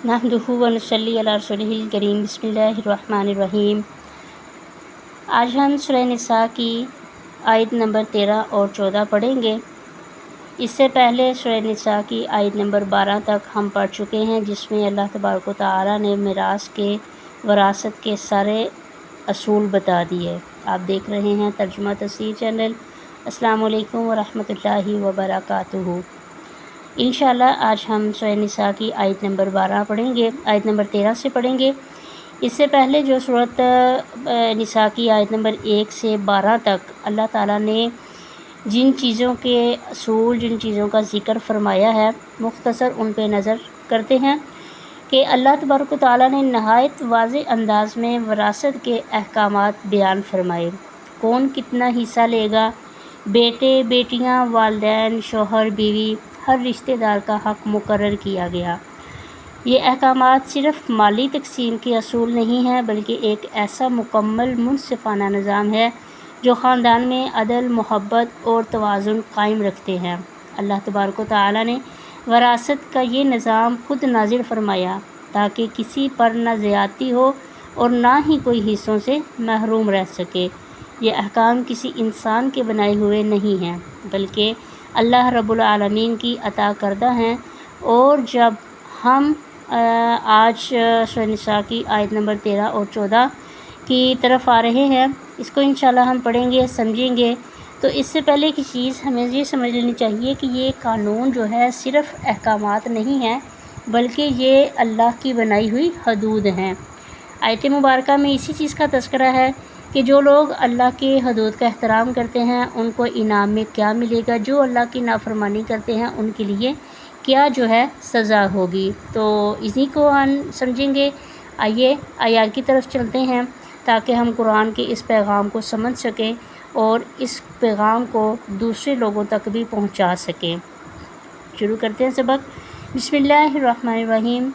नहमदुहु व नसल्ली अला रसूलिहिल करीम। बिस्मिल्लाहिर्रहमानिर्रहीम। आज हम सूरह निसा की आयत नंबर 13 और 14 पढ़ेंगे। इससे पहले सूरह निसा की आयत नंबर 12 तक हम पढ़ चुके हैं, जिसमें अल्लाह तबारक व तआला ने मिरास के वरासत के सारे असूल बता दिए। आप देख रहे हैं तर्जुमा तफसीर चैनल। अस्सलामु अलैकुम व रहमतुल्लाहि व बरकातुहू। इंशाअल्लाह आज हम सूरह निसा की आयत नंबर 12 पढ़ेंगे, आयत नंबर 13 से पढ़ेंगे। इससे पहले जो सूरत निसा की आयत नंबर 1 से 12 तक अल्लाह ताला ने जिन चीज़ों के असूल, जिन चीज़ों का ज़िक्र फरमाया है, मुख्तसर उन पे नज़र करते हैं कि अल्लाह तबारक व तआला ने नहायत वाज़ेह अंदाज़ में वरासत के अहकामात बयान फरमाए। कौन कितना हिस्सा लेगा, बेटे बेटियां, वालिदैन, शौहर बीवी, हर रिश्तेदार का हक़ मुकर्रर किया गया। ये अहकामात सिर्फ़ माली तकसीम के असूल नहीं हैं, बल्कि एक ऐसा मुकम्मल मुनसिफ़ाना निज़ाम है जो ख़ानदान में अदल, मोहब्बत और तवाज़ुन कायम रखते हैं। अल्लाह तबारक व तआला ने वरासत का ये निज़ाम ख़ुद नाज़िल फरमाया ताकि किसी पर न ज़्यादती हो और ना ही कोई हिस्सों से महरूम रह सके। ये अहकाम किसी इंसान के बनाए हुए नहीं हैं, बल्कि अल्लाह रब्बुल आलमीन की अता करदा हैं। और जब हम आज सूरह निसा की आयत नंबर 13 और 14 की तरफ आ रहे हैं, इसको इंशाल्लाह हम पढ़ेंगे, समझेंगे। तो इससे पहले की चीज़ हमें ये समझ लेनी चाहिए कि ये कानून जो है सिर्फ़ अहकामात नहीं हैं, बल्कि ये अल्लाह की बनाई हुई हदूद हैं। आयत मुबारका में इसी चीज़ का तज़किरा है कि जो लोग अल्लाह के हदूद का एहतराम करते हैं उनको इनाम में क्या मिलेगा, जो अल्लाह की नाफरमानी करते हैं उनके लिए क्या जो है सज़ा होगी। तो इसी को हम समझेंगे। आइए आयत की तरफ चलते हैं ताकि हम कुरान के इस पैगाम को समझ सकें और इस पैगाम को दूसरे लोगों तक भी पहुंचा सकें। शुरू करते हैं सबक। बिस्मिल्लाहिर्रहमानिर्रहीम।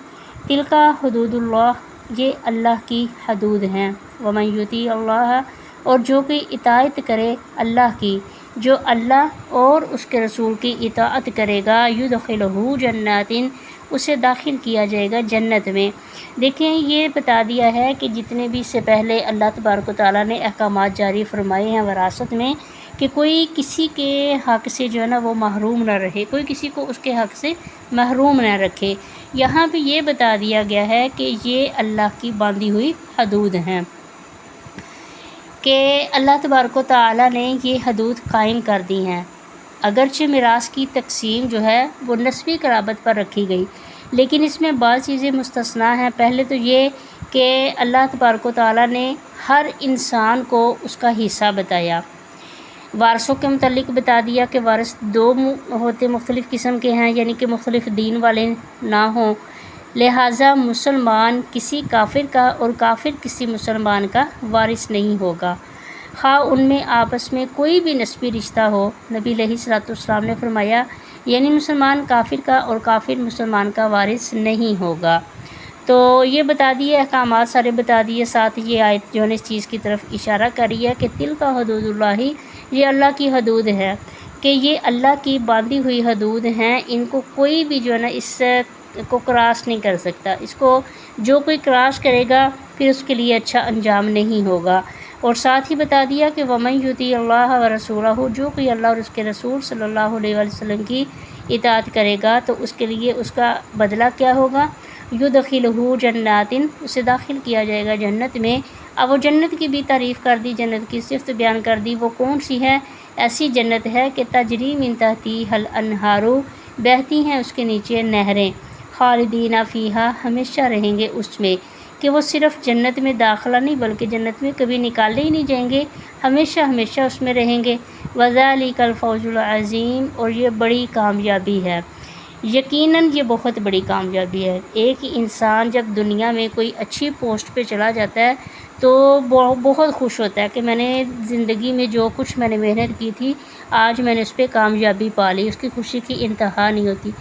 तिलका हुदूदुल्लाह, ये अल्लाह की हदूद हैं। वमन युती अल्लाह, और जो कोई इताअत करे अल्लाह की, जो अल्लाह और उसके रसूल की इताअत करेगा, युदखिलहू जन्नातिन, उसे दाखिल किया जाएगा जन्नत में। देखें, ये बता दिया है कि जितने भी इससे पहले अल्लाह तबारक व तआला ने अहकामात जारी फरमाए हैं वरासत में, कि कोई किसी के हक़ से जो है ना वो महरूम ना रहे, कोई किसी को उसके हक़ से महरूम ना रखे। यहाँ पे ये बता दिया गया है कि ये अल्लाह की बांधी हुई हदूद हैं, कि अल्लाह तबारक व तआला ने ये हदूद कायम कर दी हैं। अगरचे मिरास की तकसीम जो है वो नस्बी क़राबत पर रखी गई, लेकिन इसमें बाज़ चीज़ें मुस्तस्ना हैं। पहले तो ये कि अल्लाह तबारक व तआला ने हर इंसान को उसका हिस्सा बताया। वारसों के मुतल्लिक़ बता दिया कि वारिस दो होते मुख्तलिफ़ किस्म के हैं, यानी कि मुख्तलिफ़ दीन वाले ना हों। लिहाजा मुसलमान किसी काफिर का और काफिर किसी मुसलमान का वारिस नहीं होगा, खा उनमें आपस में कोई भी नस्बी रिश्ता हो। नबी अलैहिस्सलाम ने फरमाया, यानी मुसलमान काफिर का और काफिर मुसलमान का वारिस नहीं होगा। तो ये बता दिए, अहकामात सारे बता दिए। साथ ये आयत जो है इस चीज़ की तरफ इशारा कर रही है कि तिलका हुदूदुल्लाही, ये अल्लाह की हदूद है, कि ये अल्लाह की बांधी हुई हदूद हैं। इनको कोई भी जो है ना इस को क्रॉस नहीं कर सकता। इसको जो कोई क्रॉस करेगा फिर उसके लिए अच्छा अंजाम नहीं होगा। और साथ ही बता दिया कि वमन युती अल्लाह व रसूलहू, जो कोई अल्लाह और उसके रसूल सल्लल्लाहु अलैहि वसल्लम की इताअत करेगा तो उसके लिए उसका बदला क्या होगा। युदखिलहू जन्नातिन, उसे दाखिल किया जाएगा जन्नत में। अब वो जन्नत की भी तारीफ़ कर दी, जन्नत की सिफ़त बयान कर दी। वो कौन सी है? ऐसी जन्नत है कि तजरी मिन तहतिहल अनहारू, बहती हैं उसके नीचे नहरें। खालिदीना फ़ीहा, हमेशा रहेंगे उसमें। कि वो सिर्फ़ जन्नत में दाखिला नहीं, बल्कि जन्नत में कभी निकाले ही नहीं जाएंगे, हमेशा हमेशा उसमें रहेंगे। वज़ालिकल फ़ौज़ुल अज़ीम, और ये बड़ी कामयाबी है, यकीनन ये बहुत बड़ी कामयाबी है। एक इंसान जब दुनिया में कोई अच्छी पोस्ट पे चला जाता है तो बहुत खुश होता है कि मैंने ज़िंदगी में जो कुछ मैंने मेहनत की थी आज मैंने उस पर कामयाबी पा ली। उसकी खुशी की इंतहा नहीं होती।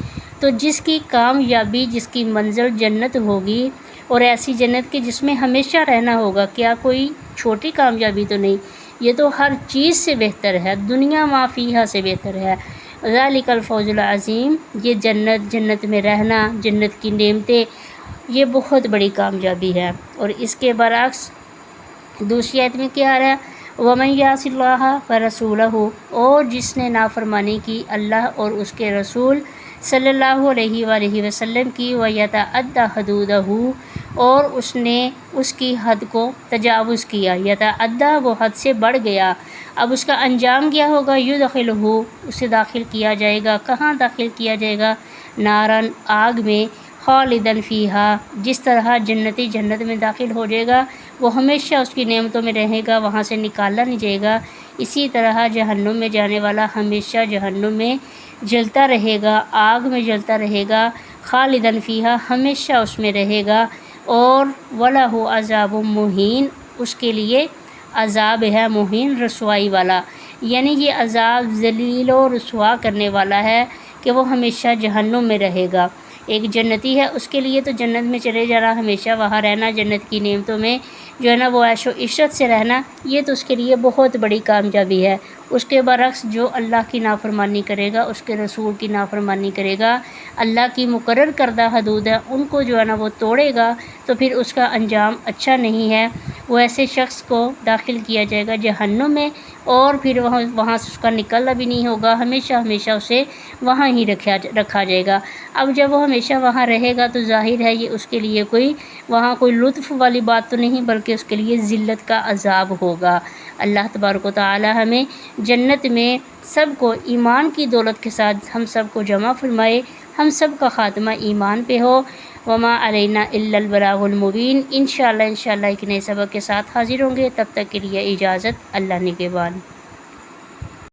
तो जिसकी कामयाबी, जिसकी मंजिल जन्नत होगी, और ऐसी जन्नत की जिसमें हमेशा रहना होगा, क्या कोई छोटी कामयाबी तो नहीं। ये तो हर चीज़ से बेहतर है, दुनिया माफ़ीहा से बेहतर है। ذالک الفوز العظیم، یہ جنت میں رہنا، جنت کی نعمتیں، یہ بہت بڑی کامیابی ہے۔ اور اس کے برعکس دوسری آیت میں کیا آ رہا ہے؟ وَمَن يَعْصِ اللَّهَ وَرَسُولَهُ، اور جس نے نافرمانی کی اللہ اور اس کے رسول صلی اللہ علیہ وآلہ وسلم کی، وَيَتَعَدَّ حُدُودَهُ، اور اس نے اس کی حد کو تجاوز کیا، یتعدی وہ حد سے بڑھ گیا، اب اس کا انجام کیا ہوگا؟ یدخلہ، اسے داخل کیا جائے گا، کہاں داخل کیا جائے گا؟ نارن، آگ میں، خالدن فیہا، جس طرح جنتی جنت میں داخل ہو جائے گا، وہ ہمیشہ اس کی نعمتوں میں رہے گا، وہاں سے نکالا نہیں جائے گا، اسی طرح جہنم میں جانے والا ہمیشہ جہنم میں جلتا رہے گا، آگ میں جلتا رہے گا، خالدن فیہا، ہمیشہ اس میں رہے گا، اور وَلَهُ عَذَابٌ مُہین، اس کے لیے عذاب ہے مہین، رسوائی والا، یعنی یہ عذاب ذلیل و رسوا کرنے والا ہے کہ وہ ہمیشہ جہنم میں رہے گا۔ ایک جنتی ہے، اس کے لیے تو جنت میں چلے جانا، ہمیشہ وہاں رہنا، جنت کی نعمتوں میں جو ہے نا وہ عیش و عشرت سے رہنا، یہ تو اس کے لیے بہت بڑی کامیابی ہے۔ اس کے برعکس جو اللہ کی نافرمانی کرے گا، اس کے رسول کی نافرمانی کرے گا، اللہ کی مقرر کردہ حدود ہے ان کو جو ہے نا وہ توڑے گا، تو پھر اس کا انجام اچھا نہیں ہے، وہ ایسے شخص کو داخل کیا جائے گا جہنم میں، اور پھر وہاں سے اس کا نکلنا بھی نہیں ہوگا، ہمیشہ ہمیشہ اسے وہاں ہی رکھا جائے گا۔ اب جب وہ ہمیشہ وہاں رہے گا تو ظاہر ہے یہ اس کے لیے وہاں کوئی لطف والی بات تو نہیں، بلکہ اس کے لیے ذلت کا عذاب ہوگا۔ اللہ تبارک و تعالی ہمیں جنت میں سب کو ایمان کی دولت کے ساتھ ہم سب کو جمع فرمائے، ہم سب کا خاتمہ ایمان پہ ہو۔ وما علینا الا البلاغ المبین۔ انشاءاللہ ایک نئے سبق کے ساتھ حاضر ہوں گے، تب تک کے لیے اجازت، اللہ نگہبان۔